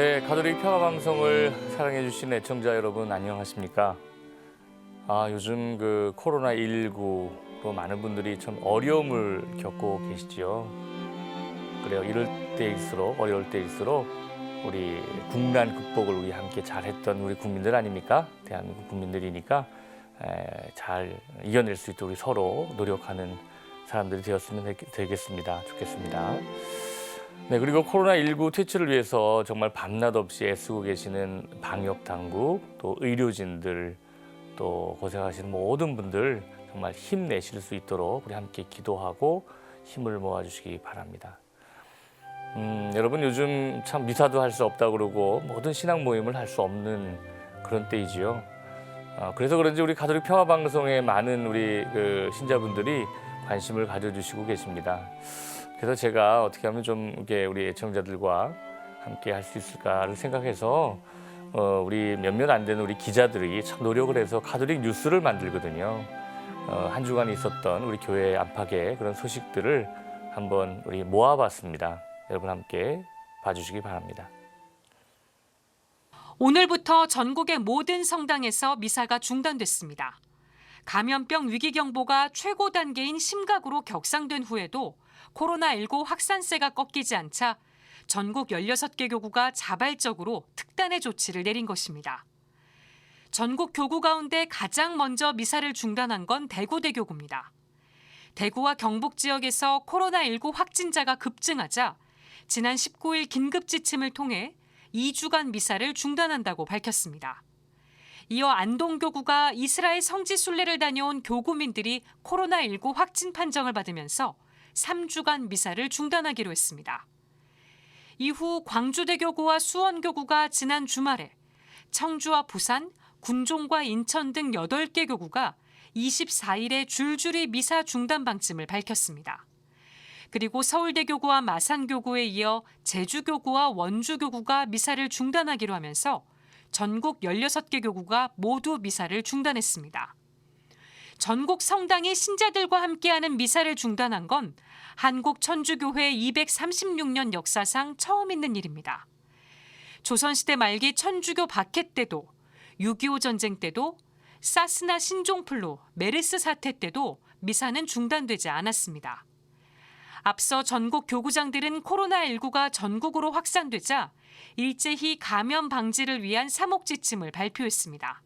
네, 가톨릭 평화방송을 사랑해주신 애청자 여러분 안녕하십니까? 요즘 그 코로나19로 많은 분들이 참 어려움을 겪고 계시죠. 그래요. 이럴 때일수록, 어려울 때일수록 우리 국난 극복을 우리 함께 잘했던 우리 국민들 아닙니까? 대한민국 국민들이니까 잘 이겨낼 수 있도록 우리 서로 노력하는 사람들이 되었으면 좋겠습니다. 네, 그리고 코로나19 퇴치를 위해서 정말 밤낮 없이 애쓰고 계시는 방역 당국, 또 의료진들, 또 고생하시는 모든 분들 정말 힘내실 수 있도록 우리 함께 기도하고 힘을 모아주시기 바랍니다. 여러분 요즘 참 미사도 할 수 없다고 그러고 모든 신앙 모임을 할 수 없는 그런 때이지요. 그래서 그런지 우리 가톨릭 평화방송에 많은 우리 그 신자분들이 관심을 가져주시고 계십니다. 그래서 제가 어떻게 하면 좀 이렇게 우리 애청자들과 함께 할 수 있을까를 생각해서 우리 몇몇 안 되는 우리 기자들이 참 노력을 해서 가톨릭 뉴스를 만들거든요. 한 주간 있었던 우리 교회 안팎의 그런 소식들을 한번 우리 모아봤습니다. 여러분 함께 봐주시기 바랍니다. 오늘부터 전국의 모든 성당에서 미사가 중단됐습니다. 감염병 위기경보가 최고 단계인 심각으로 격상된 후에도 코로나19 확산세가 꺾이지 않자 전국 16개 교구가 자발적으로 특단의 조치를 내린 것입니다. 전국 교구 가운데 가장 먼저 미사를 중단한 건 대구대교구입니다. 대구와 경북 지역에서 코로나19 확진자가 급증하자 지난 19일 긴급지침을 통해 2주간 미사를 중단한다고 밝혔습니다. 이어 안동교구가 이스라엘 성지 순례를 다녀온 교구민들이 코로나19 확진 판정을 받으면서 3주간 미사를 중단하기로 했습니다. 이후 광주대교구와 수원교구가 지난 주말에 청주와 부산, 군종과 인천 등 8개 교구가 24일에 줄줄이 미사 중단 방침을 밝혔습니다. 그리고 서울대교구와 마산교구에 이어 제주교구와 원주교구가 미사를 중단하기로 하면서 전국 16개 교구가 모두 미사를 중단했습니다. 전국 성당이 신자들과 함께하는 미사를 중단한 건 한국천주교회 236년 역사상 처음 있는 일입니다. 조선시대 말기 천주교 박해 때도 6.25 전쟁 때도 사스나 신종플루, 메르스 사태 때도 미사는 중단되지 않았습니다. 앞서 전국 교구장들은 코로나19가 전국으로 확산되자 일제히 감염 방지를 위한 사목지침을 발표했습니다.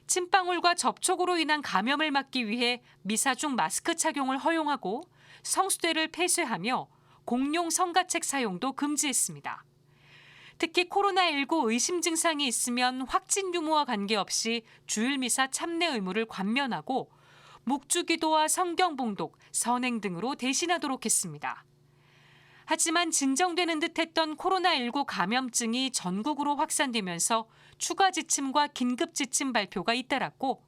침방울과 접촉으로 인한 감염을 막기 위해 미사 중 마스크 착용을 허용하고 성수대를 폐쇄하며 공용 성가책 사용도 금지했습니다. 특히 코로나19 의심 증상이 있으면 확진 유무와 관계없이 주일 미사 참내 의무를 관면하고 묵주기도와 성경봉독, 선행 등으로 대신하도록 했습니다. 하지만 진정되는 듯했던 코로나19 감염증이 전국으로 확산되면서 추가 지침과 긴급 지침 발표가 잇따랐고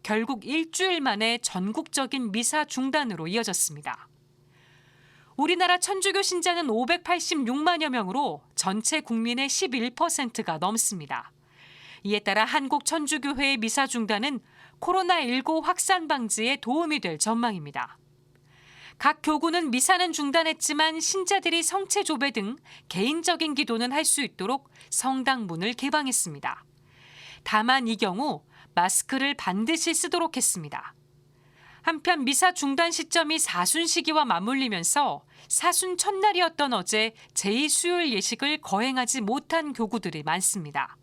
결국 일주일 만에 전국적인 미사 중단으로 이어졌습니다. 우리나라 천주교 신자는 586만여 명으로 전체 국민의 11%가 넘습니다. 이에 따라 한국천주교회의 미사 중단은 코로나19 확산 방지에 도움이 될 전망입니다. 각 교구는 미사는 중단했지만 신자들이 성체 조배 등 개인적인 기도는 할 수 있도록 성당 문을 개방했습니다. 다만 이 경우 마스크를 반드시 쓰도록 했습니다. 한편 미사 중단 시점이 사순 시기와 맞물리면서 사순 첫날이었던 어제 제2수요일 예식을 거행하지 못한 교구들이 많습니다.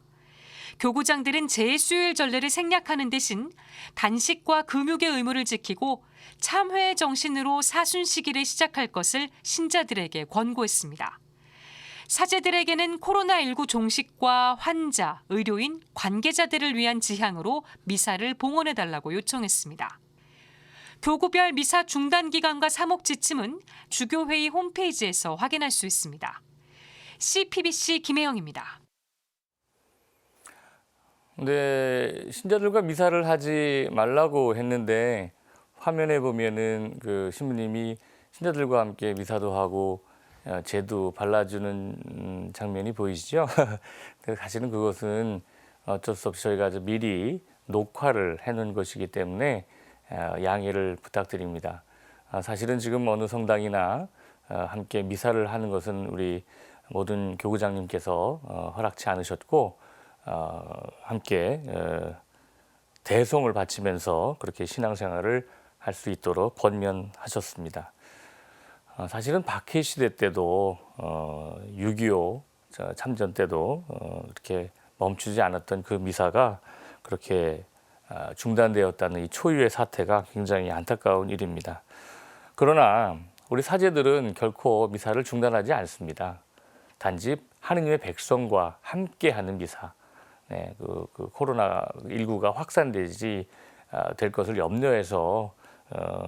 교구장들은 제2수요일 전례를 생략하는 대신 단식과 금육의 의무를 지키고 참회의 정신으로 사순 시기를 시작할 것을 신자들에게 권고했습니다. 사제들에게는 코로나19 종식과 환자, 의료인, 관계자들을 위한 지향으로 미사를 봉헌해달라고 요청했습니다. 교구별 미사 중단 기간과 사목 지침은 주교회의 홈페이지에서 확인할 수 있습니다. CPBC 김혜영입니다. 네, 신자들과 미사를 하지 말라고 했는데 화면에 보면은 그 신부님이 신자들과 함께 미사도 하고 제도 발라주는 장면이 보이시죠? 사실은 그것은 어쩔 수 없이 저희가 미리 녹화를 해놓은 것이기 때문에 양해를 부탁드립니다. 사실은 지금 어느 성당이나 함께 미사를 하는 것은 우리 모든 교구장님께서 허락치 않으셨고 함께 대송을 바치면서 그렇게 신앙생활을 할 수 있도록 권면하셨습니다. 사실은 박해 시대 때도 6.25 참전 때도 이렇게 멈추지 않았던 그 미사가 그렇게 중단되었다는 이 초유의 사태가 굉장히 안타까운 일입니다. 그러나 우리 사제들은 결코 미사를 중단하지 않습니다. 단지 하느님의 백성과 함께하는 미사, 그 코로나19가 확산되지 될 것을 염려해서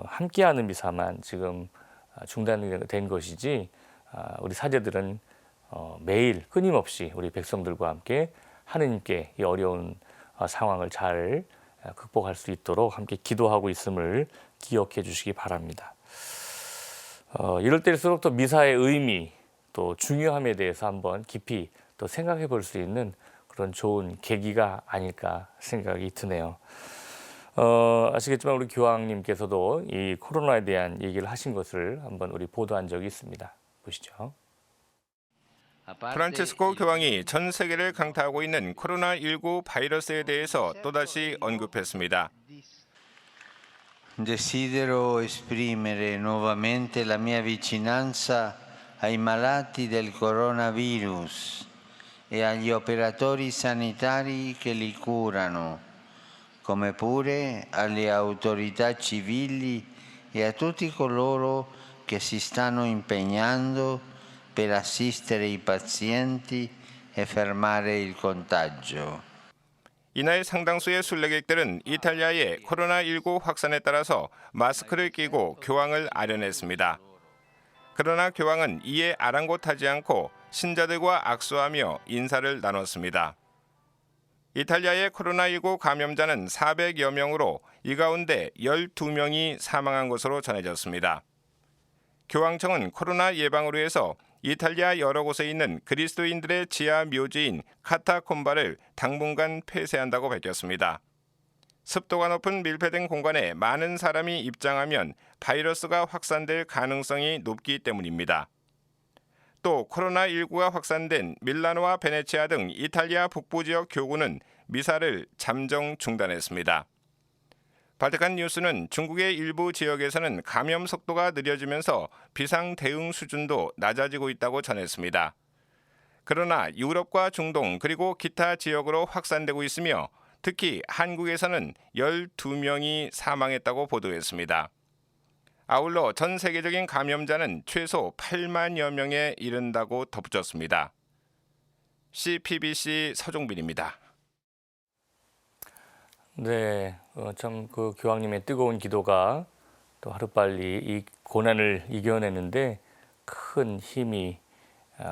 함께하는 미사만 지금 중단된 것이지, 우리 사제들은 매일 끊임없이 우리 백성들과 함께 하느님께 이 어려운 상황을 잘 극복할 수 있도록 함께 기도하고 있음을 기억해 주시기 바랍니다. 이럴 때일수록 또 미사의 의미, 또 중요함에 대해서 한번 깊이 또 생각해 볼 수 있는 그런 좋은 계기가 아닐까 생각이 드네요. 아시겠지만 우리 교황님께서도 이 코로나에 대한 얘기를 하신 것을 한번 우리 보도한 적이 있습니다. 보시죠. 프란치스코 교황이 전 세계를 강타하고 있는 코로나19 바이러스에 대해서 또다시 언급했습니다. Desidero esprimere nuovamente la mia vicinanza ai malati del coronavirus e agli operatori sanitari che li curano, come pure alle autorità civili e a tutti coloro che si stanno impegnando per assistere i pazienti e fermare il contagio. 이날 상당수의 순례객들은 이탈리아의 코로나19 확산에 따라서 마스크를 끼고 교황을 아련했습니다. 그러나 교황은 이에 아랑곳하지 않고 신자들과 악수하며 인사를 나눴습니다. 이탈리아의 코로나19 감염자는 400여 명으로 이 가운데 12명이 사망한 것으로 전해졌습니다. 교황청은 코로나 예방을 위해서 이탈리아 여러 곳에 있는 그리스도인들의 지하 묘지인 카타콤바를 당분간 폐쇄한다고 밝혔습니다. 습도가 높은 밀폐된 공간에 많은 사람이 입장하면 바이러스가 확산될 가능성이 높기 때문입니다. 또 코로나19가 확산된 밀라노와 베네치아 등 이탈리아 북부 지역 교구는 미사를 잠정 중단했습니다. 바티칸 뉴스는 중국의 일부 지역에서는 감염 속도가 느려지면서 비상 대응 수준도 낮아지고 있다고 전했습니다. 그러나 유럽과 중동 그리고 기타 지역으로 확산되고 있으며 특히 한국에서는 12명이 사망했다고 보도했습니다. 아울러 전 세계적인 감염자는 최소 8만여 명에 이른다고 덧붙였습니다. CPBC 서종빈입니다. 네, 참 그 교황님의 뜨거운 기도가 또 하루빨리 이 고난을 이겨내는데 큰 힘이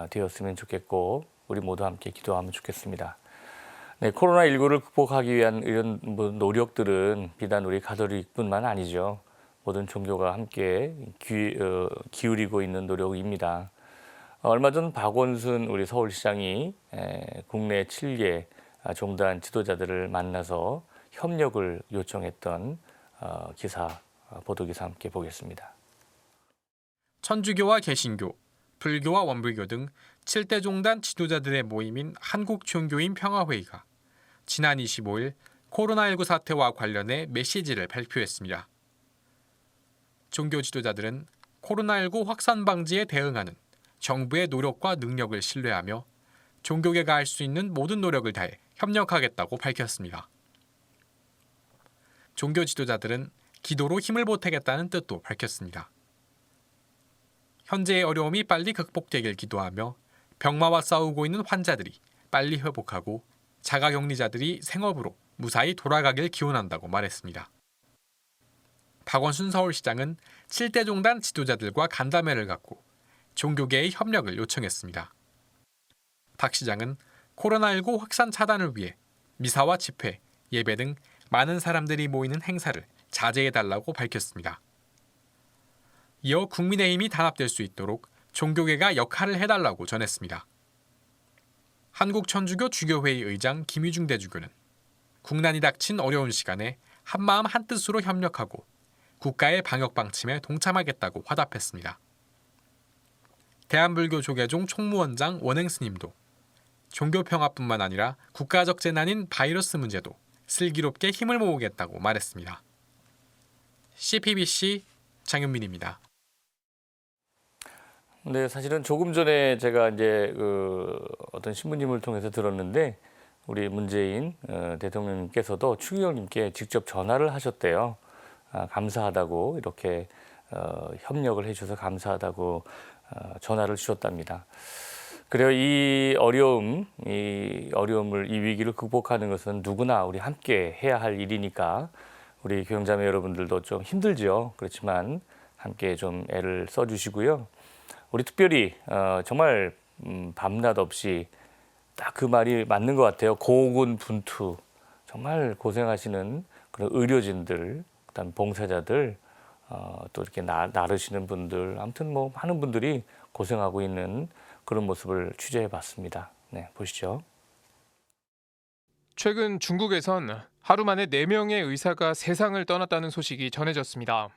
되었으면 좋겠고 우리 모두 함께 기도하면 좋겠습니다. 네, 코로나19를 극복하기 위한 이런 노력들은 비단 우리 가톨릭뿐만 아니죠. 모든 종교가 함께 기울이고 있는 노력입니다. 얼마 전 박원순 우리 서울시장이 국내 7개 종단 지도자들을 만나서 협력을 요청했던 보도기사 함께 보겠습니다. 천주교와 개신교, 불교와 원불교 등 7대 종단 지도자들의 모임인 한국종교인 평화회의가 지난 25일 코로나19 사태와 관련해 메시지를 발표했습니다. 종교 지도자들은 코로나19 확산 방지에 대응하는 정부의 노력과 능력을 신뢰하며 종교계가 할 수 있는 모든 노력을 다해 협력하겠다고 밝혔습니다. 종교 지도자들은 기도로 힘을 보태겠다는 뜻도 밝혔습니다. 현재의 어려움이 빨리 극복되길 기도하며 병마와 싸우고 있는 환자들이 빨리 회복하고 자가격리자들이 생업으로 무사히 돌아가길 기원한다고 말했습니다. 박원순 서울시장은 7대 종단 지도자들과 간담회를 갖고 종교계의 협력을 요청했습니다. 박 시장은 코로나19 확산 차단을 위해 미사와 집회, 예배 등 많은 사람들이 모이는 행사를 자제해달라고 밝혔습니다. 이어 국민의힘이 단합될 수 있도록 종교계가 역할을 해달라고 전했습니다. 한국천주교 주교회의 의장 김유중 대주교는 국난이 닥친 어려운 시간에 한마음 한뜻으로 협력하고 국가의 방역 방침에 동참하겠다고 화답했습니다. 대한불교조계종 총무원장 원행스님도 종교평화뿐만 아니라 국가적 재난인 바이러스 문제도 슬기롭게 힘을 모으겠다고 말했습니다. CPBC 장윤민입니다. 네, 사실은 조금 전에 제가 이제 어떤 신부님을 통해서 들었는데 우리 문재인 대통령님께서도 추기경님께 직접 전화를 하셨대요. 감사하다고 이렇게 협력을 해주셔서 감사하다고 전화를 주셨답니다. 그래요, 이 어려움을 이 위기를 극복하는 것은 누구나 우리 함께 해야 할 일이니까 우리 교영자매 여러분들도 좀 힘들죠. 그렇지만 함께 좀 애를 써주시고요. 우리 특별히 정말 밤낮 없이 딱 그 말이 맞는 것 같아요. 고군분투 정말 고생하시는 그런 의료진들, 그다음 봉사자들, 또 이렇게 나르시는 분들, 아무튼 뭐 많은 분들이 고생하고 있는 그런 모습을 취재해봤습니다. 네, 보시죠. 최근 중국에선 하루 만에 4명의 의사가 세상을 떠났다는 소식이 전해졌습니다.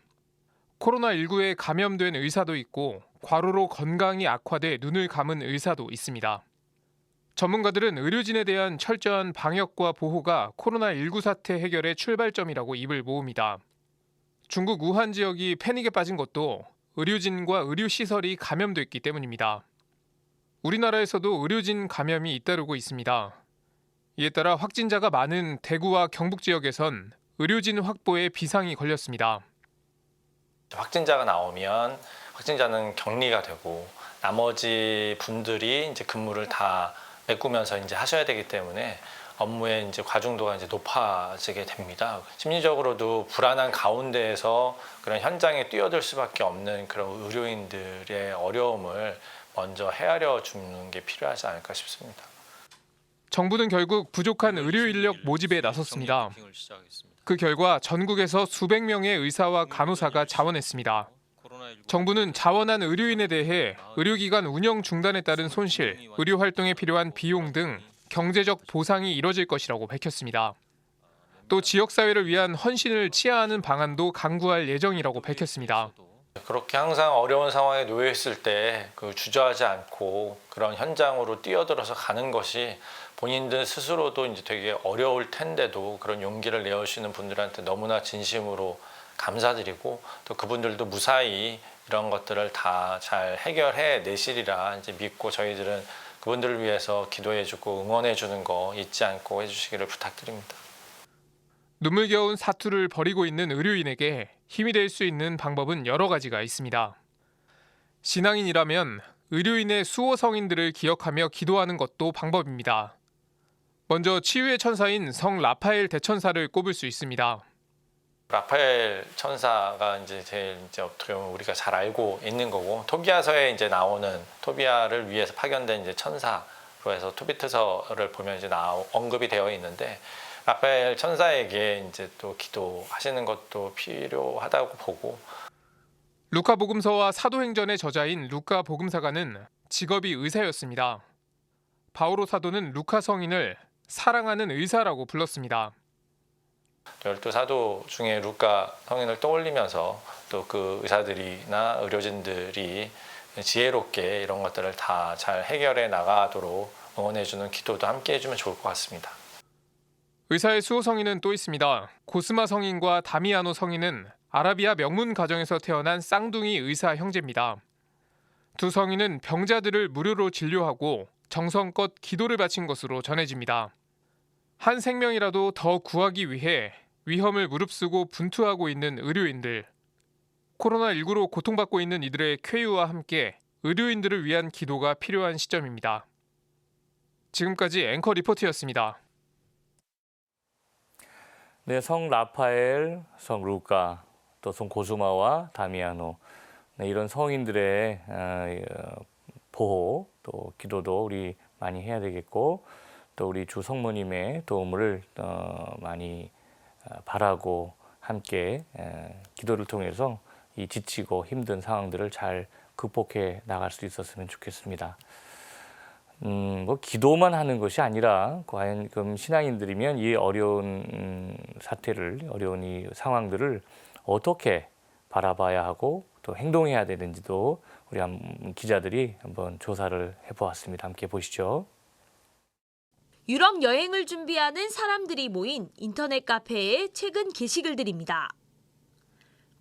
코로나19에 감염된 의사도 있고 과로로 건강이 악화돼 눈을 감은 의사도 있습니다. 전문가들은 의료진에 대한 철저한 방역과 보호가 코로나19 사태 해결의 출발점이라고 입을 모읍니다. 중국 우한 지역이 패닉에 빠진 것도 의료진과 의료시설이 감염됐기 때문입니다. 우리나라에서도 의료진 감염이 잇따르고 있습니다. 이에 따라 확진자가 많은 대구와 경북 지역에선 의료진 확보에 비상이 걸렸습니다. 확진자가 나오면 확진자는 격리가 되고 나머지 분들이 이제 근무를 다 메꾸면서 이제 하셔야 되기 때문에 업무의 이제 과중도가 이제 높아지게 됩니다. 심리적으로도 불안한 가운데에서 그런 현장에 뛰어들 수밖에 없는 그런 의료인들의 어려움을 먼저 헤아려 주는 게 필요하지 않을까 싶습니다. 정부는 결국 부족한 의료 인력 모집에 나섰습니다. 그 결과 전국에서 수백 명의 의사와 간호사가 자원했습니다. 정부는 자원한 의료인에 대해 의료기관 운영 중단에 따른 손실, 의료 활동에 필요한 비용 등 경제적 보상이 이뤄질 것이라고 밝혔습니다. 또 지역사회를 위한 헌신을 치하하는 방안도 강구할 예정이라고 밝혔습니다. 그렇게 항상 어려운 상황에 놓여 있을 때 주저하지 않고 그런 현장으로 뛰어들어서 가는 것이 본인들 스스로도 이제 되게 어려울 텐데도 그런 용기를 내어주시는 분들한테 너무나 진심으로 감사드리고 또 그분들도 무사히 이런 것들을 다 잘 해결해 내시리라 이제 믿고 저희들은 그분들을 위해서 기도해주고 응원해주는 거 잊지 않고 해주시기를 부탁드립니다. 눈물겨운 사투를 벌이고 있는 의료인에게 힘이 될 수 있는 방법은 여러 가지가 있습니다. 신앙인이라면 의료인의 수호 성인들을 기억하며 기도하는 것도 방법입니다. 먼저 치유의 천사인 성 라파엘 대천사를 꼽을 수 있습니다. 라파엘 천사가 이제 제일 이제 어떻게 보면 우리가 잘 알고 있는 거고 토비아서에 이제 나오는 토비아를 위해서 파견된 이제 천사로 해서 토비트서를 보면 이제 언급이 되어 있는데 라파엘 천사에게 이제 또 기도하시는 것도 필요하다고 보고 루카 복음서와 사도행전의 저자인 루카 복음사가는 직업이 의사였습니다. 바오로 사도는 루카 성인을 사랑하는 의사라고 불렀습니다. 12사도 중에 루카 성인을 떠올리면서 또 그 의사들이나 의료진들이 지혜롭게 이런 것들을 다 잘 해결해 나가도록 응원해주는 기도도 함께 해주면 좋을 것 같습니다. 의사의 수호 성인은 또 있습니다. 고스마 성인과 다미아노 성인은 아라비아 명문 가정에서 태어난 쌍둥이 의사 형제입니다. 두 성인은 병자들을 무료로 진료하고 정성껏 기도를 바친 것으로 전해집니다. 한 생명이라도 더 구하기 위해 위험을 무릅쓰고 분투하고 있는 의료인들. 코로나19로 고통받고 있는 이들의 쾌유와 함께 의료인들을 위한 기도가 필요한 시점입니다. 지금까지 앵커 리포트였습니다. 네, 성 라파엘, 성 루카, 또 성 고스마와 다미아노, 네, 이런 성인들의 보호, 또 기도도 우리 많이 해야 되겠고, 또 우리 주 성모님의 도움을 많이 바라고 함께 기도를 통해서 이 지치고 힘든 상황들을 잘 극복해 나갈 수 있었으면 좋겠습니다. 뭐 기도만 하는 것이 아니라 과연 그럼 신앙인들이면 이 어려운 사태를, 어려운 이 상황들을 어떻게 바라봐야 하고 또 행동해야 되는지도 우리 기자들이 한번 조사를 해보았습니다. 함께 보시죠. 유럽 여행을 준비하는 사람들이 모인 인터넷 카페의 최근 게시글들입니다.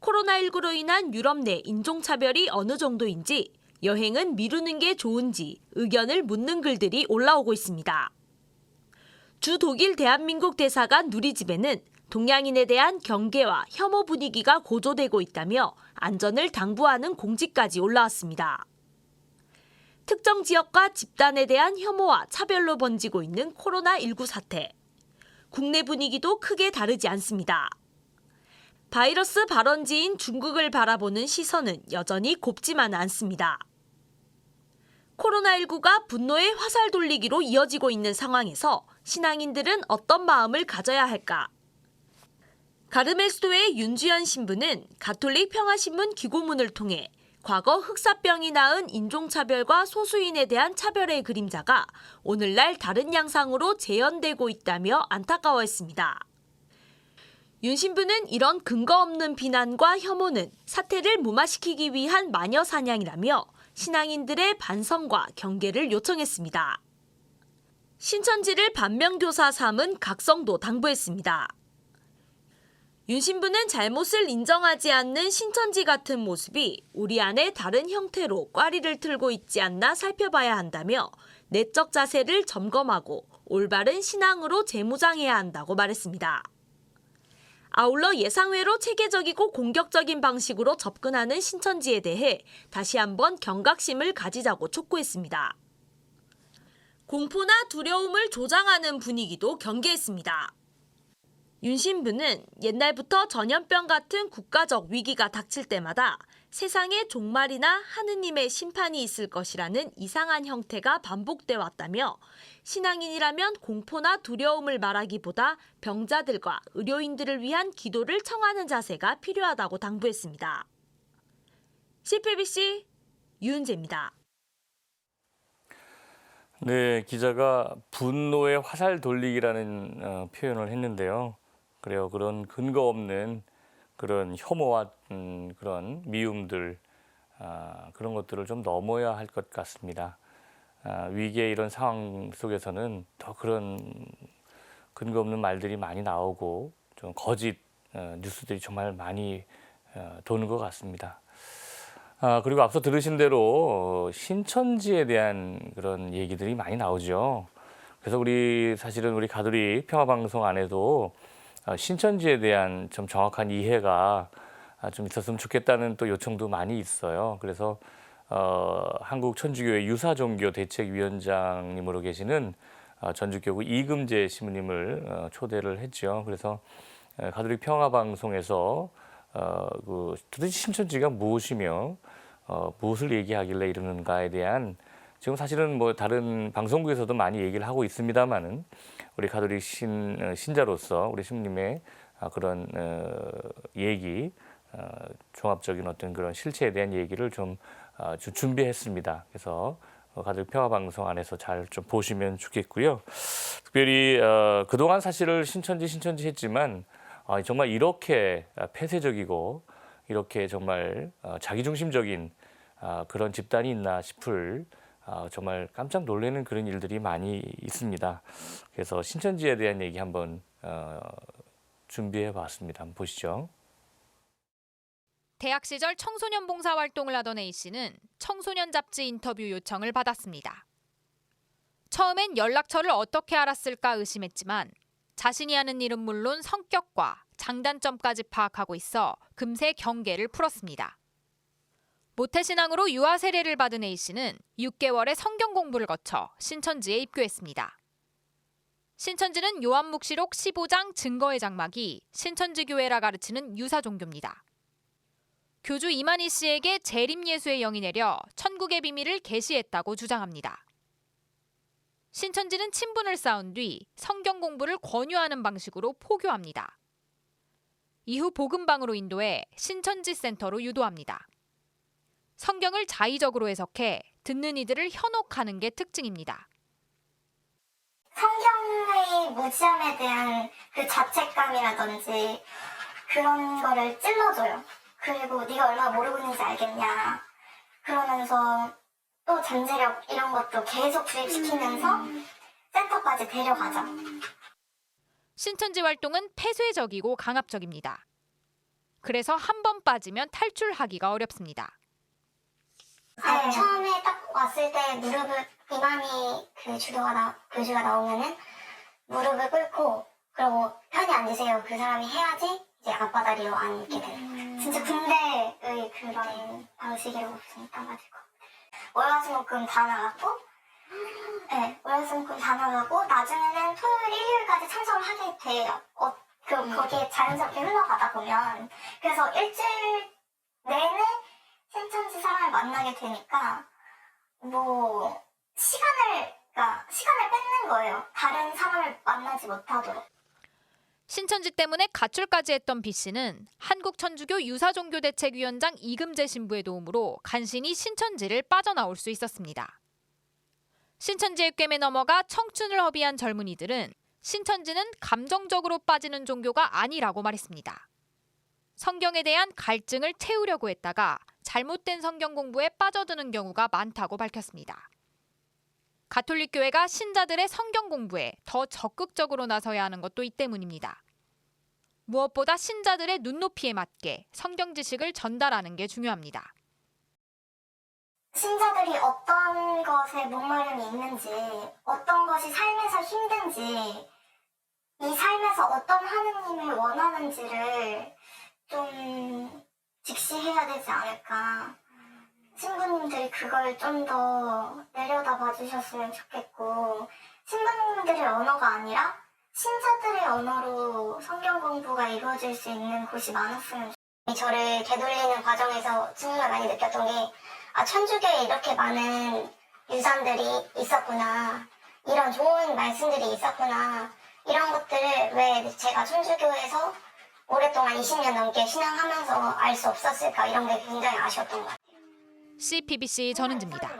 코로나19로 인한 유럽 내 인종차별이 어느 정도인지, 여행은 미루는 게 좋은지 의견을 묻는 글들이 올라오고 있습니다. 주 독일 대한민국 대사관 누리집에는 동양인에 대한 경계와 혐오 분위기가 고조되고 있다며 안전을 당부하는 공지까지 올라왔습니다. 특정 지역과 집단에 대한 혐오와 차별로 번지고 있는 코로나19 사태. 국내 분위기도 크게 다르지 않습니다. 바이러스 발원지인 중국을 바라보는 시선은 여전히 곱지만은 않습니다. 코로나19가 분노의 화살 돌리기로 이어지고 있는 상황에서 신앙인들은 어떤 마음을 가져야 할까? 가르멜스도의 윤주연 신부는 가톨릭 평화신문 기고문을 통해 과거 흑사병이 낳은 인종차별과 소수인에 대한 차별의 그림자가 오늘날 다른 양상으로 재현되고 있다며 안타까워했습니다. 윤 신부는 이런 근거 없는 비난과 혐오는 사태를 무마시키기 위한 마녀 사냥이라며 신앙인들의 반성과 경계를 요청했습니다. 신천지를 반면교사 삼은 각성도 당부했습니다. 윤 신부는 잘못을 인정하지 않는 신천지 같은 모습이 우리 안에 다른 형태로 꽈리를 틀고 있지 않나 살펴봐야 한다며 내적 자세를 점검하고 올바른 신앙으로 재무장해야 한다고 말했습니다. 아울러 예상외로 체계적이고 공격적인 방식으로 접근하는 신천지에 대해 다시 한번 경각심을 가지자고 촉구했습니다. 공포나 두려움을 조장하는 분위기도 경계했습니다. 윤 신부는 옛날부터 전염병 같은 국가적 위기가 닥칠 때마다 세상에 종말이나 하느님의 심판이 있을 것이라는 이상한 형태가 반복돼 왔다며 신앙인이라면 공포나 두려움을 말하기보다 병자들과 의료인들을 위한 기도를 청하는 자세가 필요하다고 당부했습니다. CPBC 유은재입니다. 네, 기자가 분노의 화살 돌리기라는 표현을 했는데요. 그래요. 그런 근거 없는 그런 혐오와 그런 미움들, 그런 것들을 좀 넘어야 할 것 같습니다. 위기의 이런 상황 속에서는 더 그런 근거 없는 말들이 많이 나오고 좀 거짓 뉴스들이 정말 많이 도는 것 같습니다. 그리고 앞서 들으신 대로 신천지에 대한 그런 얘기들이 많이 나오죠. 그래서 사실은 우리 가톨릭 평화방송 안에도 신천지에 대한 좀 정확한 이해가 좀 있었으면 좋겠다는 또 요청도 많이 있어요. 그래서 한국천주교회 유사종교대책위원장님으로 계시는 전주교구 이금재 신부님을 초대를 했죠. 그래서 가톨릭 평화방송에서 도대체 신천지가 무엇이며 무엇을 얘기하길래 이러는가에 대한 지금 사실은 뭐 다른 방송국에서도 많이 얘기를 하고 있습니다만은 우리 가톨릭 신자로서 우리 신부님의 그런 얘기, 종합적인 어떤 그런 실체에 대한 얘기를 좀 준비했습니다. 그래서 가톨릭 평화방송 안에서 잘 좀 보시면 좋겠고요. 특별히 그동안 사실을 신천지 했지만 정말 이렇게 폐쇄적이고 이렇게 정말 자기중심적인 그런 집단이 있나 싶을 정말 깜짝 놀라는 그런 일들이 많이 있습니다. 그래서 신천지에 대한 얘기 한번 준비해 봤습니다. 한번 보시죠. 대학 시절 청소년 봉사 활동을 하던 A씨는 청소년 잡지 인터뷰 요청을 받았습니다. 처음엔 연락처를 어떻게 알았을까 의심했지만 자신이 하는 일은 물론 성격과 장단점까지 파악하고 있어 금세 경계를 풀었습니다. 모태신앙으로 유아 세례를 받은 A씨는 6개월의 성경 공부를 거쳐 신천지에 입교했습니다. 신천지는 요한묵시록 15장 증거의 장막이 신천지교회라 가르치는 유사 종교입니다. 교주 이만희 씨에게 재림예수의 영이 내려 천국의 비밀을 계시했다고 주장합니다. 신천지는 친분을 쌓은 뒤 성경 공부를 권유하는 방식으로 포교합니다. 이후 복음방으로 인도해 신천지 센터로 유도합니다. 성경을 자의적으로 해석해 듣는 이들을 현혹하는 게 특징입니다. 성경의 무지함에 대한 그 자책감이라든지 그런 거를 찔러줘요. 그리고 네가 얼마나 모르고 있는지 알겠냐. 그러면서 또 잠재력 이런 것도 계속 주입시키면서 센터까지 데려가죠. 신천지 활동은 폐쇄적이고 강압적입니다. 그래서 한 번 빠지면 탈출하기가 어렵습니다. 네, 처음에 딱 왔을 때 무릎을 이만희 교주가 나오면은 무릎을 꿇고 그리고 편히 앉으세요. 그 사람이 해야지 이제 앞바다리로 앉게 돼요. 진짜 군대의 그런 방식이라고 보시면 따가지고 월화수목금 다 나갔고, 네, 월화수목금 다 나가고 나중에는 토요일 일요일까지 참석을 하게 돼요. 거기에 자연스럽게 흘러가다 보면 그래서 일주일 내내 신천지 사람을 만나게 되니까 뭐 시간을 뺏는 거예요. 다른 사람을 만나지 못하도록. 신천지 때문에 가출까지 했던 B 씨는 한국천주교 유사종교대책위원장 이금재 신부의 도움으로 간신히 신천지를 빠져나올 수 있었습니다. 신천지의 꿰매 넘어가 청춘을 허비한 젊은이들은 신천지는 감정적으로 빠지는 종교가 아니라고 말했습니다. 성경에 대한 갈증을 채우려고 했다가 잘못된 성경 공부에 빠져드는 경우가 많다고 밝혔습니다. 가톨릭 교회가 신자들의 성경 공부에 더 적극적으로 나서야 하는 것도 이 때문입니다. 무엇보다 신자들의 눈높이에 맞게 성경 지식을 전달하는 게 중요합니다. 신자들이 어떤 것에 목마름이 있는지, 어떤 것이 삶에서 힘든지, 이 삶에서 어떤 하느님을 원하는지를 좀 직시해야 되지 않을까. 신부님들이 그걸 좀 더 내려다봐 주셨으면 좋겠고, 신부님들의 언어가 아니라 신자들의 언어로 성경 공부가 이루어질 수 있는 곳이 많았으면 좋겠어요. 저를 되돌리는 과정에서 정말 많이 느꼈던 게 천주교에 이렇게 많은 유산들이 있었구나, 이런 좋은 말씀들이 있었구나, 이런 것들을 왜 제가 천주교에서 오랫동안 20년 넘게 신앙하면서 알 수 없었을까, 이런 게 굉장히 아쉬웠던 것 같아요. CPBC 전은지입니다.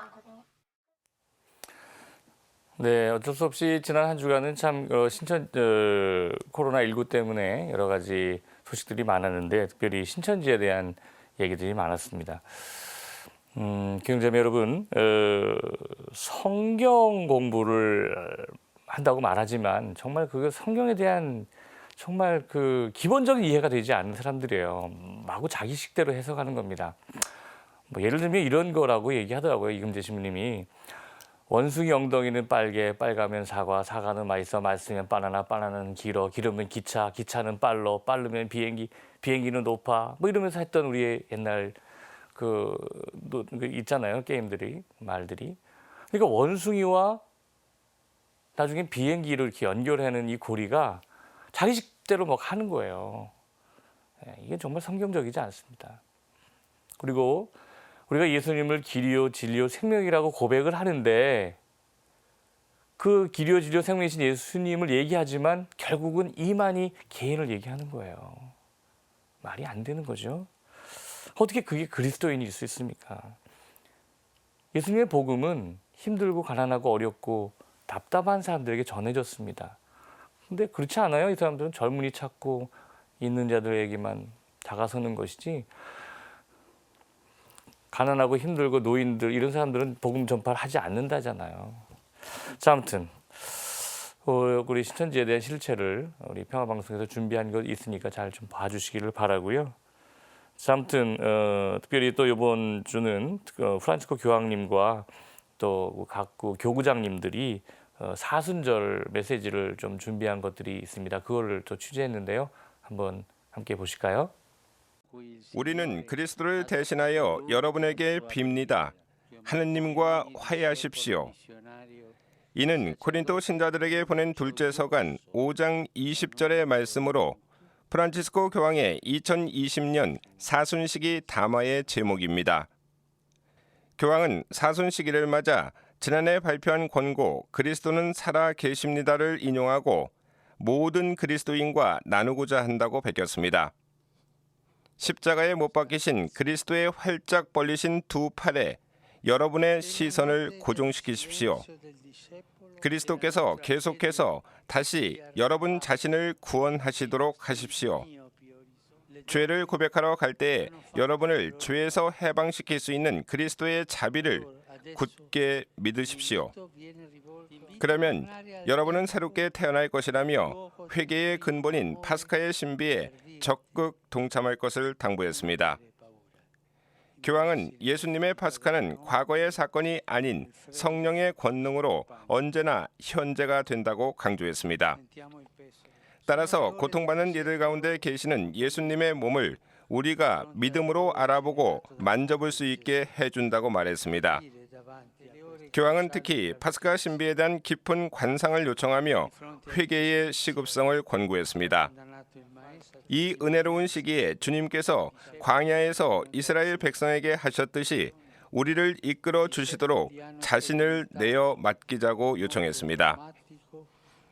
네, 어쩔 수 없이 지난 한 주간은 참 코로나19 때문에 여러 가지 소식들이 많았는데 특별히 신천지에 대한 얘기들이 많았습니다. 경자매 여러분, 성경 공부를 한다고 말하지만 정말 그 성경에 대한 정말 그 기본적인 이해가 되지 않는 사람들이에요. 마구 자기 식대로 해석하는 겁니다. 뭐 예를 들면 이런 거라고 얘기하더라고요. 이금재 신부님이 원숭이 엉덩이는 빨개, 빨가면 사과, 사과는 맛있어, 맛있으면 바나나, 바나나는 길어, 길으면 기차, 기차는 빨로, 빠르면 비행기, 비행기는 높아. 뭐 이러면서 했던 우리의 옛날 그 있잖아요. 게임들이, 말들이. 그러니까 원숭이와 나중에 비행기를 이렇게 연결하는 이 고리가 자기 식대로 막 하는 거예요. 이게 정말 성경적이지 않습니다. 그리고 우리가 예수님을 길이요 진리요 생명이라고 고백을 하는데 그 길이요 진리요 생명이신 예수님을 얘기하지만 결국은 이만희 개인을 얘기하는 거예요. 말이 안 되는 거죠. 어떻게 그게 그리스도인일 수 있습니까? 예수님의 복음은 힘들고 가난하고 어렵고 답답한 사람들에게 전해졌습니다. 근데 그렇지 않아요? 이 사람들은 젊은이 찾고 있는 자들에게만 다가서는 것이지 가난하고 힘들고 노인들 이런 사람들은 복음 전파를 하지 않는다잖아요. 자, 아무튼 우리 신천지에 대한 실체를 우리 평화방송에서 준비한 것 있으니까 잘 좀 봐주시기를 바라고요. 자, 아무튼 특별히 또 이번 주는 프란치스코 교황님과 또 각구 교구장님들이 사순절 메시지를 좀 준비한 것들이 있습니다. 그거를 또 취재했는데요. 한번 함께 보실까요? 우리는 그리스도를 대신하여 여러분에게 빕니다. 하느님과 화해하십시오. 이는 고린도 신자들에게 보낸 둘째 서간 5장 20절의 말씀으로 프란치스코 교황의 2020년 사순시기 담화의 제목입니다. 교황은 사순시기를 맞아 지난해 발표한 권고 그리스도는 살아 계십니다를 인용하고 모든 그리스도인과 나누고자 한다고 밝혔습니다. 십자가에 못 박히신 그리스도의 활짝 벌리신 두 팔에 여러분의 시선을 고정시키십시오. 그리스도께서 계속해서 다시 여러분 자신을 구원하시도록 하십시오. 죄를 고백하러 갈 때 여러분을 죄에서 해방시킬 수 있는 그리스도의 자비를 굳게 믿으십시오. 그러면 여러분은 새롭게 태어날 것이라며 회개의 근본인 파스카의 신비에 적극 동참할 것을 당부했습니다. 교황은 예수님의 파스카는 과거의 사건이 아닌 성령의 권능으로 언제나 현재가 된다고 강조했습니다. 따라서 고통받는 이들 가운데 계시는 예수님의 몸을 우리가 믿음으로 알아보고 만져볼 수 있게 해준다고 말했습니다. 교황은 특히 파스카 신비에 대한 깊은 관상을 요청하며 회개의 시급성을 권고했습니다. 이 은혜로운 시기에 주님께서 광야에서 이스라엘 백성에게 하셨듯이 우리를 이끌어 주시도록 자신을 내어 맡기자고 요청했습니다.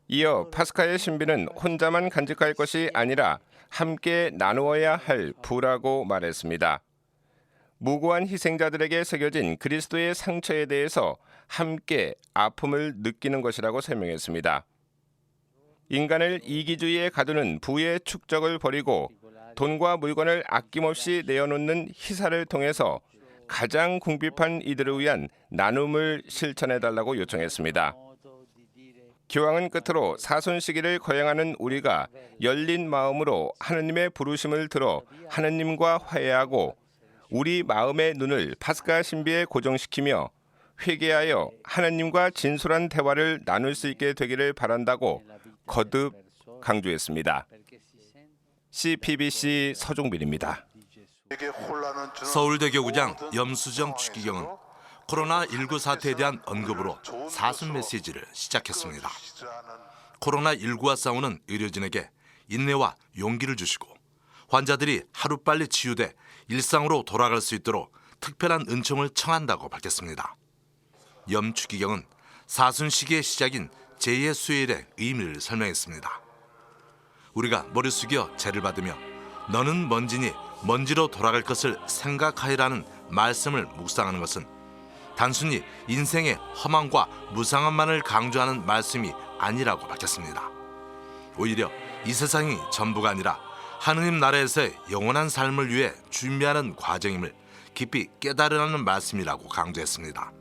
이어 파스카의 신비는 혼자만 간직할 것이 아니라 함께 나누어야 할 부라고 말했습니다. 무고한 희생자들에게 새겨진 그리스도의 상처에 대해서 함께 아픔을 느끼는 것이라고 설명했습니다. 인간을 이기주의에 가두는 부의 축적을 버리고 돈과 물건을 아낌없이 내어놓는 희사를 통해서 가장 궁핍한 이들을 위한 나눔을 실천해달라고 요청했습니다. 교황은 끝으로 사순 시기를 거행하는 우리가 열린 마음으로 하느님의 부르심을 들어 하느님과 화해하고 우리 마음의 눈을 파스카 신비에 고정시키며 회개하여 하느님과 진솔한 대화를 나눌 수 있게 되기를 바란다고 거듭 강조했습니다. CPBC 서종빈입니다. 서울대교구장 염수정 추기경은 코로나19 사태에 대한 언급으로 사순 메시지를 시작했습니다. 코로나19와 싸우는 의료진에게 인내와 용기를 주시고 환자들이 하루빨리 치유돼 일상으로 돌아갈 수 있도록 특별한 은총을 청한다고 밝혔습니다. 염 추기경은 사순 시기의 시작인 제2의 수요일의 의미를 설명했습니다. 우리가 머리 숙여 제를 받으며 너는 먼지니 먼지로 돌아갈 것을 생각하리라는 말씀을 묵상하는 것은 단순히 인생의 허망과 무상함만을 강조하는 말씀이 아니라고 밝혔습니다. 오히려 이 세상이 전부가 아니라 하느님 나라에서의 영원한 삶을 위해 준비하는 과정임을 깊이 깨달으라는 말씀이라고 강조했습니다.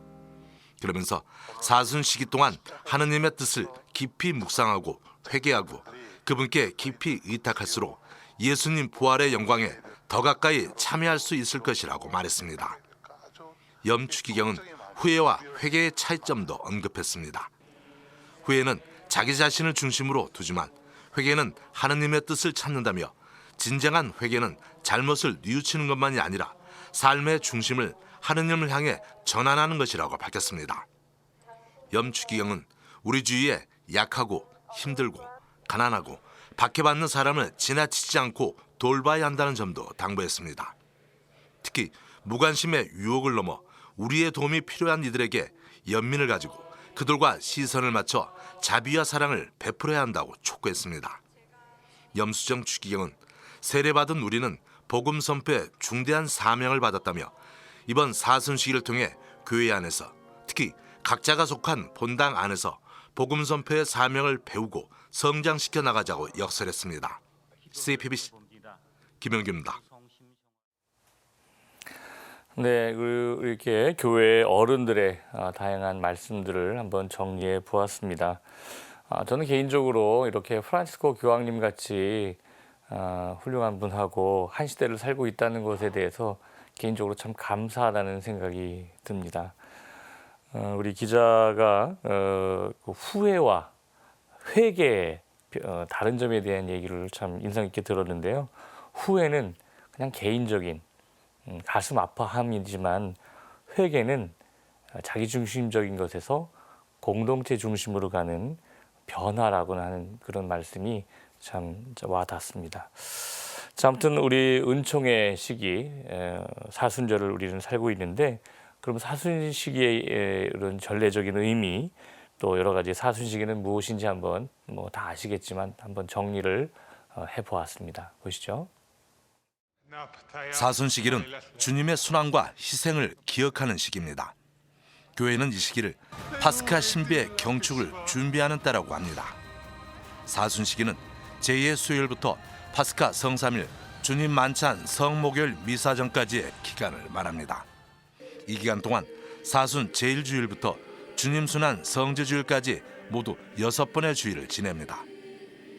그러면서 사순 시기 동안 하느님의 뜻을 깊이 묵상하고 회개하고 그분께 깊이 의탁할수록 예수님 부활의 영광에 더 가까이 참여할 수 있을 것이라고 말했습니다. 염추기경은 후회와 회개의 차이점도 언급했습니다. 후회는 자기 자신을 중심으로 두지만 회개는 하느님의 뜻을 찾는다며 진정한 회개는 잘못을 뉘우치는 것만이 아니라 삶의 중심을 하느님을 향해 전환하는 것이라고 밝혔습니다. 염추기경은 우리 주위에 약하고 힘들고 가난하고 박해받는 사람을 지나치지 않고 돌봐야 한다는 점도 당부했습니다. 특히 무관심의 유혹을 넘어 우리의 도움이 필요한 이들에게 연민을 가지고 그들과 시선을 맞춰 자비와 사랑을 베풀어야 한다고 촉구했습니다. 염수정 추기경은 세례받은 우리는 복음 선포에 중대한 사명을 받았다며 이번 사순 시기를 통해 교회 안에서 특히 각자가 속한 본당 안에서 복음 선포의 사명을 배우고 성장시켜 나가자고 역설했습니다. CPBC 김영규입니다. 네, 이렇게 교회 어른들의 다양한 말씀들을 한번 정리해 보았습니다. 저는 개인적으로 이렇게 프란치스코 교황님 같이 훌륭한 분하고 한 시대를 살고 있다는 것에 대해서 개인적으로 참 감사하다는 생각이 듭니다. 우리 기자가 후회와 회개의 다른 점에 대한 얘기를 참 인상 깊게 들었는데요. 후회는 그냥 개인적인 가슴 아파함이지만 회개는 자기중심적인 것에서 공동체 중심으로 가는 변화라고 하는 그런 말씀이 참 와닿습니다. 자, 아무튼 우리 은총의 시기 사순절을 우리는 살고 있는데 그럼 사순 시기의 이런 전례적인 의미 또 여러 가지 사순 시기는 무엇인지 한번 다 아시겠지만 한번 정리를 해보았습니다. 보시죠. 사순 시기는 주님의 순환과 희생을 기억하는 시기입니다. 교회는 이 시기를 파스카 신비의 경축을 준비하는 때라고 합니다. 사순 시기는 제2의 수요일부터 파스카 성삼일 주님 만찬 성목요일 미사 전까지의 기간을 말합니다. 이 기간 동안 사순 제1주일부터 주님 순환 성지주일까지 모두 6번의 주일을 지냅니다.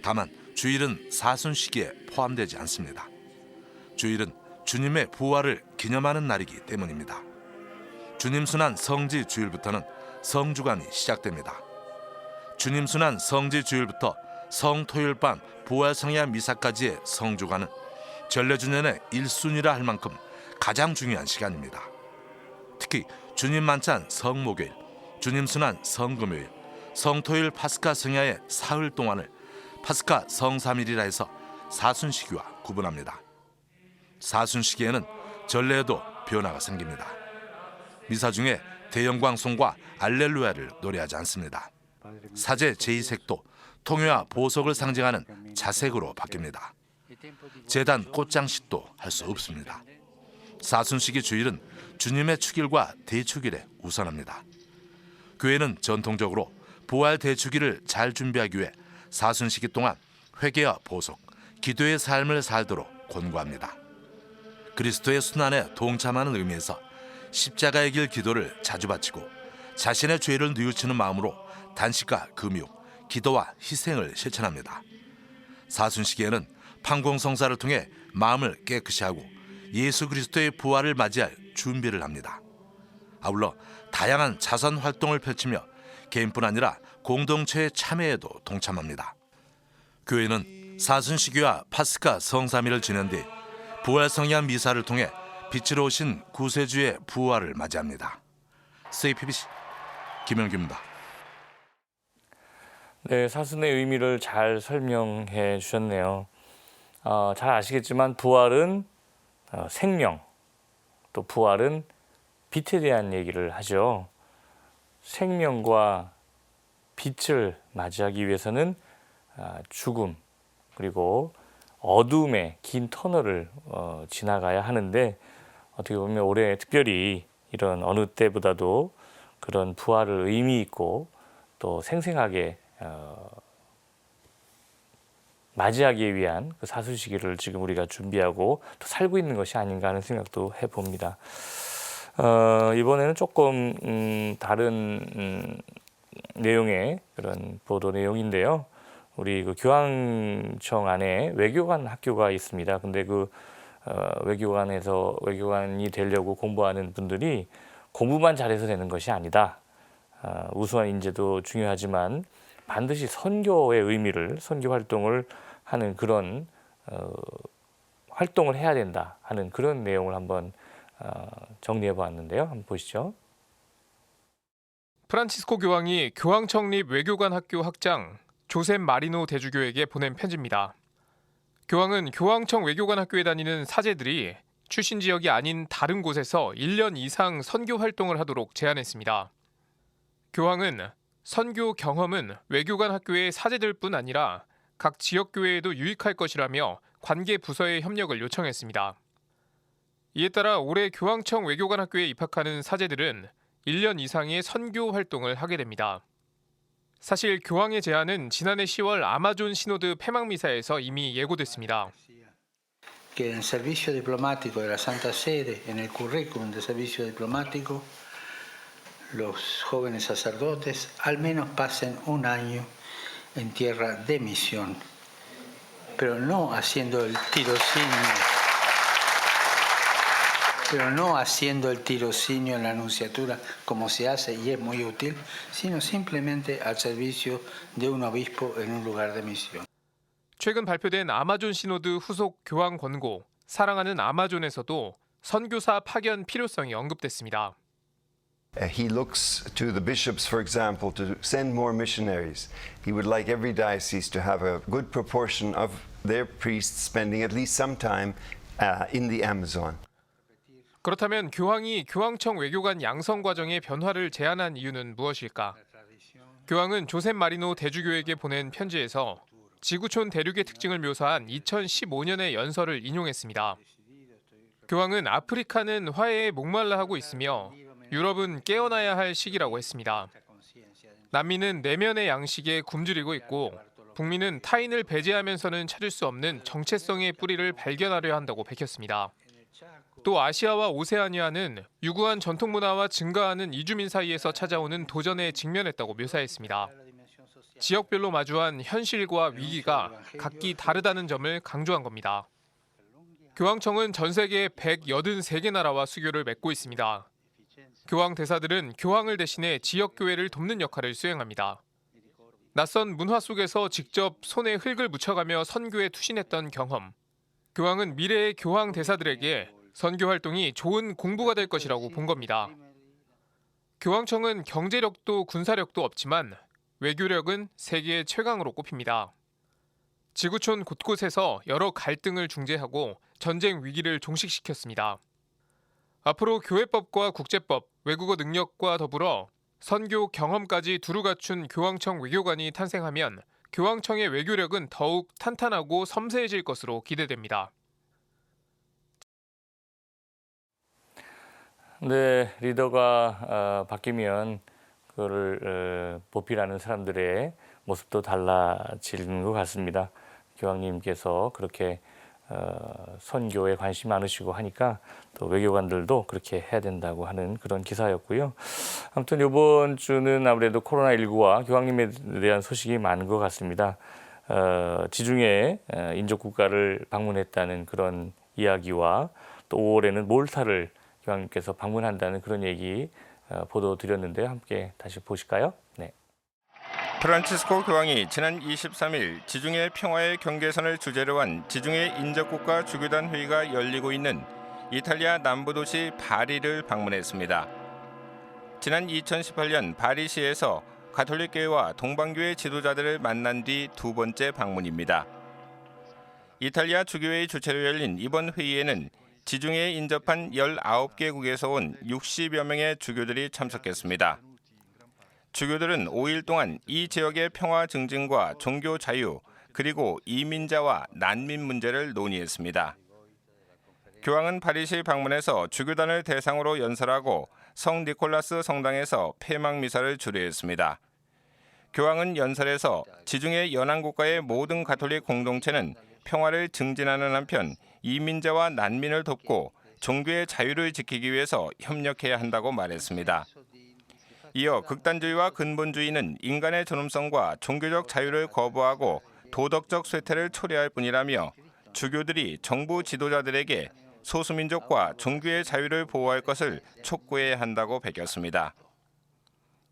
다만 주일은 사순 시기에 포함되지 않습니다. 주일은 주님의 부활을 기념하는 날이기 때문입니다. 주님 순환 성지 주일부터는 성주간이 시작됩니다. 주님 순환 성지 주일부터 성토요일 밤 부활 성야 미사까지의 성주간은 전래주년의 1순위라 할 만큼 가장 중요한 시간입니다. 특히 주님 만찬 성목요일, 주님 순환 성금요일, 성토요일 파스카 성야의 사흘 동안을 파스카 성삼일이라 해서 사순시기와 구분합니다. 사순시기에는 전례에도 변화가 생깁니다. 미사 중에 대영광송과 알렐루야를 노래하지 않습니다. 사제 제2색도 통효와 보석을 상징하는 자색으로 바뀝니다. 제단 꽃장식도 할 수 없습니다. 사순시기 주일은 주님의 축일과 대축일에 우선합니다. 교회는 전통적으로 부활 대축일을 잘 준비하기 위해 사순시기 동안 회개와 보석, 기도의 삶을 살도록 권고합니다. 그리스도의 순환에 동참하는 의미에서 십자가의 길 기도를 자주 바치고 자신의 죄를 뉘우치는 마음으로 단식과 금육, 기도와 희생을 실천합니다. 사순시기에는 판공성사를 통해 마음을 깨끗이 하고 예수 그리스도의 부활을 맞이할 준비를 합니다. 아울러 다양한 자선 활동을 펼치며 개인뿐 아니라 공동체의 참여에도 동참합니다. 교회는 사순시기와 파스카 성삼일을 지낸 뒤 부활성야 미사를 통해 빛으로 오신 구세주의 부활을 맞이합니다. CPBC 김영규입니다. 네, 사순의 의미를 잘 설명해 주셨네요. 잘 아시겠지만 부활은 생명, 또 부활은 빛에 대한 얘기를 하죠. 생명과 빛을 맞이하기 위해서는 죽음 그리고 어둠의 긴 터널을 지나가야 하는데 어떻게 보면 올해 특별히 이런 어느 때보다도 그런 부활을 의미 있고 또 생생하게 맞이하기 위한 그 사순시기를 지금 우리가 준비하고 또 살고 있는 것이 아닌가 하는 생각도 해봅니다. 이번에는 조금 다른 내용의 그런 보도 내용인데요. 우리 그 교황청 안에 외교관 학교가 있습니다. 근데 그 외교관이 되려고 공부하는 분들이 공부만 잘해서 되는 것이 아니다. 우수한 인재도 중요하지만 반드시 선교의 의미를, 선교 활동을 하는 그런 활동을 해야 된다 하는 그런 내용을 한번 정리해 보았는데요. 한번 보시죠. 프란치스코 교황이 교황 창립 외교관 학교 학장 조셉 마리노 대주교에게 보낸 편지입니다. 교황은 교황청 외교관 학교에 다니는 사제들이 출신 지역이 아닌 다른 곳에서 1년 이상 선교 활동을 하도록 제안했습니다. 교황은 선교 경험은 외교관 학교의 사제들뿐 아니라 각 지역 교회에도 유익할 것이라며 관계 부서의 협력을 요청했습니다. 이에 따라 올해 교황청 외교관 학교에 입학하는 사제들은 1년 이상의 선교 활동을 하게 됩니다. 사실 교황의 제안은 지난해 10월 아마존 시노드 폐막미사에서 이미 예고됐습니다. Que en el servicio diplomático de la Santa Sede, en el currículum de servicio diplomático, los jóvenes sacerdotes al menos pasen un año en tierra de misión, pero no haciendo el tirocinio en la anunciatura como se hace y es muy útil, sino simplemente al servicio de un obispo en un lugar de misión. 최근 발표된 아마존 시노드 후속 교황 권고 사랑하는 아마존에서도 선교사 파견 필요성이 언급됐습니다. He looks to the bishops, for example, to send more missionaries. He would like every diocese to have a good proportion of their priests spending at least some time in the Amazon. 그렇다면 교황이 교황청 외교관 양성 과정의 변화를 제안한 이유는 무엇일까? 교황은 조셉 마리노 대주교에게 보낸 편지에서 지구촌 대륙의 특징을 묘사한 2015년의 연설을 인용했습니다. 교황은 아프리카는 화해에 목말라 하고 있으며 유럽은 깨어나야 할 시기라고 했습니다. 남미는 내면의 양식에 굶주리고 있고 북민은 타인을 배제하면서는 찾을 수 없는 정체성의 뿌리를 발견하려 한다고 밝혔습니다. 또 아시아와 오세아니아는 유구한 전통 문화와 증가하는 이주민 사이에서 찾아오는 도전에 직면했다고 묘사했습니다. 지역별로 마주한 현실과 위기가 각기 다르다는 점을 강조한 겁니다. 교황청은 전 세계 183개 나라와 수교를 맺고 있습니다. 교황 대사들은 교황을 대신해 지역교회를 돕는 역할을 수행합니다. 낯선 문화 속에서 직접 손에 흙을 묻혀가며 선교에 투신했던 경험. 교황은 미래의 교황 대사들에게 선교 활동이 좋은 공부가 될 것이라고 본 겁니다. 교황청은 경제력도 군사력도 없지만 외교력은 세계 최강으로 꼽힙니다. 지구촌 곳곳에서 여러 갈등을 중재하고 전쟁 위기를 종식시켰습니다. 앞으로 교회법과 국제법, 외국어 능력과 더불어 선교 경험까지 두루 갖춘 교황청 외교관이 탄생하면 교황청의 외교력은 더욱 탄탄하고 섬세해질 것으로 기대됩니다. 네, 리더가 바뀌면 그거를 보필하는 사람들의 모습도 달라지는 것 같습니다. 교황님께서 그렇게 선교에 관심 많으시고 하니까 또 외교관들도 그렇게 해야 된다고 하는 그런 기사였고요. 아무튼 이번 주는 아무래도 코로나19와 교황님에 대한 소식이 많은 것 같습니다. 지중해 인접 국가를 방문했다는 그런 이야기와 또 5월에는 몰타를 교황님께서 방문한다는 그런 얘기 보도 드렸는데요. 함께 다시 보실까요? 네. 프란치스코 교황이 지난 23일 지중해 평화의 경계선을 주제로 한 지중해 인접국가 주교단 회의가 열리고 있는 이탈리아 남부 도시 바리를 방문했습니다. 지난 2018년 바리시에서 가톨릭교회와 동방교회 지도자들을 만난 뒤 두 번째 방문입니다. 이탈리아 주교회의 주최로 열린 이번 회의에는 지중해에 인접한 19개국에서 온 60여 명의 주교들이 참석했습니다. 주교들은 5일 동안 이 지역의 평화 증진과 종교 자유, 그리고 이민자와 난민 문제를 논의했습니다. 교황은 파리시 방문해서 주교단을 대상으로 연설하고 성 니콜라스 성당에서 폐막 미사를 주례했습니다. 교황은 연설에서 지중해 연안국가의 모든 가톨릭 공동체는 평화를 증진하는 한편 이민자와 난민을 돕고 종교의 자유를 지키기 위해서 협력해야 한다고 말했습니다. 이어 극단주의와 근본주의는 인간의 존엄성과 종교적 자유를 거부하고 도덕적 쇠퇴를 초래할 뿐이라며 주교들이 정부 지도자들에게 소수민족과 종교의 자유를 보호할 것을 촉구해야 한다고 밝혔습니다.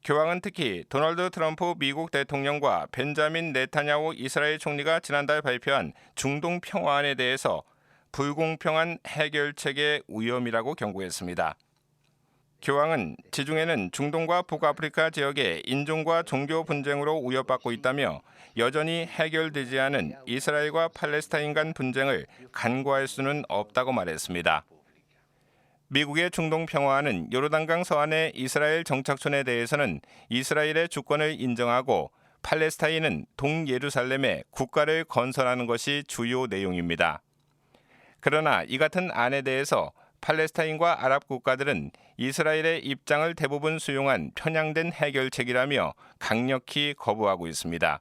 교황은 특히 도널드 트럼프 미국 대통령과 벤자민 네타냐후 이스라엘 총리가 지난달 발표한 중동 평화안에 대해서 불공평한 해결책의 위험이라고 경고했습니다. 교황은 지중해는 중동과 북아프리카 지역의 인종과 종교 분쟁으로 우려받고 있다며 여전히 해결되지 않은 이스라엘과 팔레스타인 간 분쟁을 간과할 수는 없다고 말했습니다. 미국의 중동 평화안은 요르단강 서안의 이스라엘 정착촌에 대해서는 이스라엘의 주권을 인정하고 팔레스타인은 동예루살렘에 국가를 건설하는 것이 주요 내용입니다. 그러나 이 같은 안에 대해서 팔레스타인과 아랍 국가들은 이스라엘의 입장을 대부분 수용한 편향된 해결책이라며 강력히 거부하고 있습니다.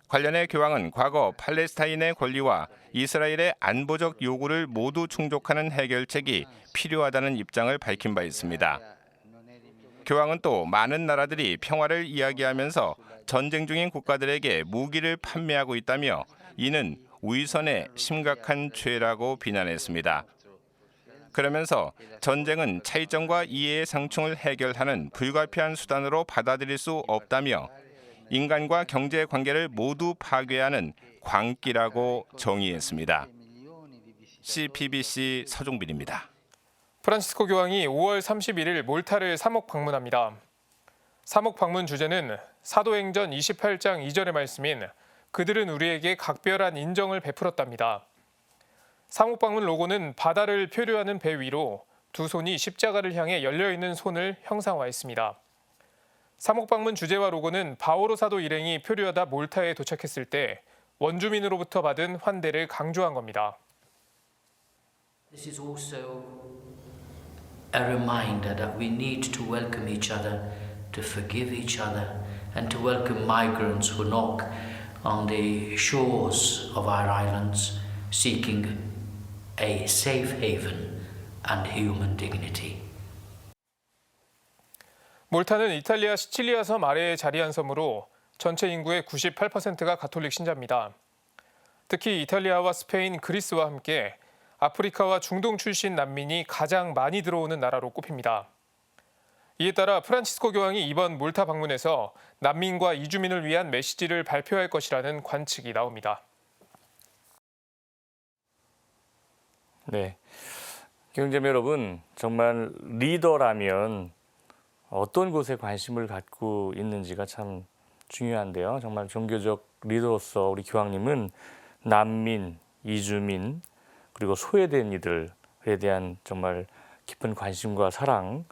관련해 교황은 과거 팔레스타인의 권리와 이스라엘의 안보적 요구를 모두 충족하는 해결책이 필요하다는 입장을 밝힌 바 있습니다. 교황은 또 많은 나라들이 평화를 이야기하면서 전쟁 중인 국가들에게 무기를 판매하고 있다며 이는 위선의 심각한 죄라고 비난했습니다. 그러면서 전쟁은 차이점과 이해의 상충을 해결하는 불가피한 수단으로 받아들일 수 없다며 인간과 경제 관계를 모두 파괴하는 광기라고 정의했습니다. CPBC 서종빈입니다. 프란치스코 교황이 5월 31일 몰타를 사목 방문합니다. 사목 방문 주제는 사도행전 28장 2절의 말씀인 그들은 우리에게 각별한 인정을 베풀었답니다. 사목 방문 로고는 바다를 표류하는 배 위로 두 손이 십자가를 향해 열려있는 손을 형상화했습니다. 사목 방문 주제와 로고는 바오로 사도 일행이 표류하다 몰타에 도착했을 때 원주민으로부터 받은 환대를 강조한 겁니다. This is also a reminder that we need to welcome each other, to forgive each other, and to welcome migrants who knock on the shores of our islands seeking a safe haven and human dignity. 몰타는 이탈리아 시칠리아 섬 아래에 자리한 섬으로 전체 인구의 98%가 가톨릭 신자입니다. 특히 이탈리아와 스페인, 그리스와 함께 아프리카와 중동 출신 난민이 가장 많이 들어오는 나라로 꼽힙니다. 이에 따라 프란치스코 교황이 이번 몰타 방문에서 난민과 이주민을 위한 메시지를 발표할 것이라는 관측이 나옵니다. 네, 경제자 여러분, 정말 리더라면 어떤 곳에 관심을 갖고 있는지가 참 중요한데요. 정말 종교적 리더로서 우리 교황님은 난민, 이주민, 그리고 소외된 이들에 대한 정말 깊은 관심과 사랑,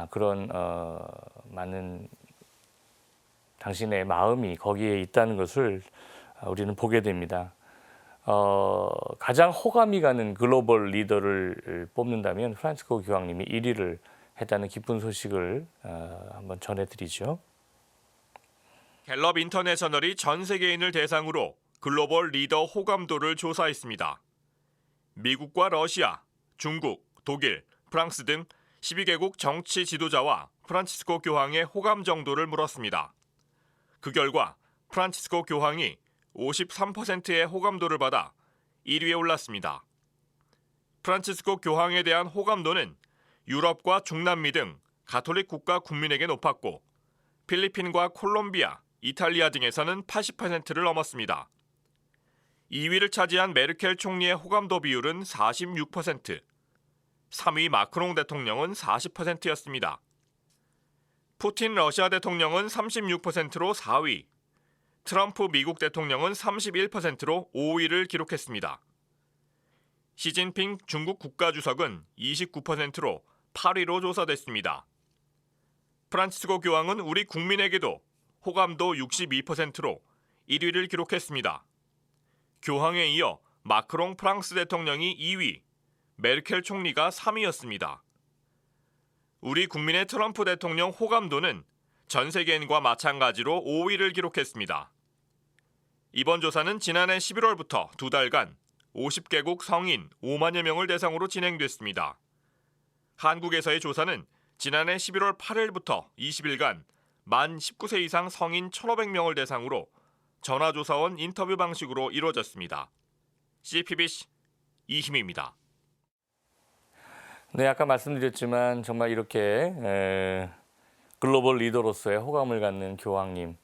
그런 많은 당신의 마음이 거기에 있다는 것을 우리는 보게 됩니다. 가장 호감이 가는 글로벌 리더를 뽑는다면 프란치스코 교황님이 1위를 했다는 기쁜 소식을 한번 전해드리죠. 갤럽 인터내셔널이 전 세계인을 대상으로 글로벌 리더 호감도를 조사했습니다. 미국과 러시아, 중국, 독일, 프랑스 등 12개국 정치 지도자와 프란치스코 교황의 호감 정도를 물었습니다. 그 결과 프란치스코 교황이 53%의 호감도를 받아 1위에 올랐습니다. 프란치스코 교황에 대한 호감도는 유럽과 중남미 등 가톨릭 국가 국민에게 높았고 필리핀과 콜롬비아, 이탈리아 등에서는 80%를 넘었습니다. 2위를 차지한 메르켈 총리의 호감도 비율은 46%, 3위 마크롱 대통령은 40%였습니다. 푸틴 러시아 대통령은 36%로 4위, 트럼프 미국 대통령은 31%로 5위를 기록했습니다. 시진핑 중국 국가주석은 29%로 8위로 조사됐습니다. 프란치스코 교황은 우리 국민에게도 호감도 62%로 1위를 기록했습니다. 교황에 이어 마크롱 프랑스 대통령이 2위, 메르켈 총리가 3위였습니다. 우리 국민의 트럼프 대통령 호감도는 전 세계인과 마찬가지로 5위를 기록했습니다. 이번 조사는 지난해 11월부터 2달간 50개국 성인 5만여 명을 대상으로 진행됐습니다. 한국에서의 조사는 지난해 11월 8일부터 20일간 만 19세 이상 성인 1,500명을 대상으로 전화조사원 인터뷰 방식으로 이루어졌습니다. CPBC 이희미입니다. 네, 아까 말씀드렸지만 정말 이렇게 글로벌 리더로서의 호감을 갖는 교황님,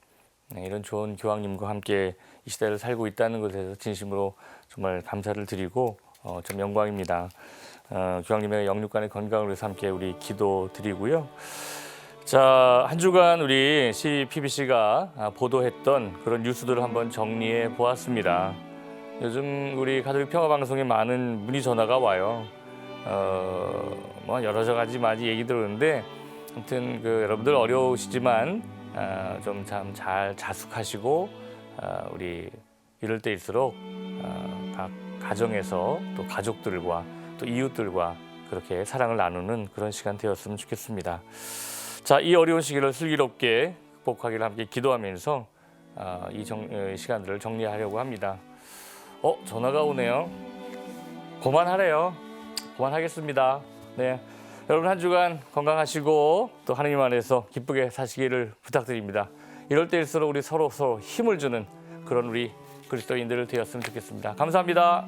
이런 좋은 교황님과 함께 이 시대를 살고 있다는 것에 대해서 진심으로 정말 감사를 드리고 참 영광입니다. 교황님의 영육간의 건강을 위해서 함께 우리 기도드리고요. 자, 한 주간 우리 CPBC가 보도했던 그런 뉴스들을 한번 정리해 보았습니다. 요즘 우리 가톨릭 평화방송에 많은 문의 전화가 와요. 뭐 여러 가지 많이 얘기 들었는데 아무튼 여러분들 어려우시지만 좀 참 잘 자숙하시고 우리 이럴 때일수록 각 가정에서 또 가족들과 또 이웃들과 그렇게 사랑을 나누는 그런 시간 되었으면 좋겠습니다. 자, 이 어려운 시기를 슬기롭게 극복하기를 함께 기도하면서 이 시간들을 정리하려고 합니다. 전화가 오네요. 그만하래요. 그만하겠습니다. 네, 여러분 한 주간 건강하시고 또 하나님 안에서 기쁘게 사시기를 부탁드립니다. 이럴 때일수록 우리 서로 힘을 주는 그런 우리 그리스도인들을 되었으면 좋겠습니다. 감사합니다.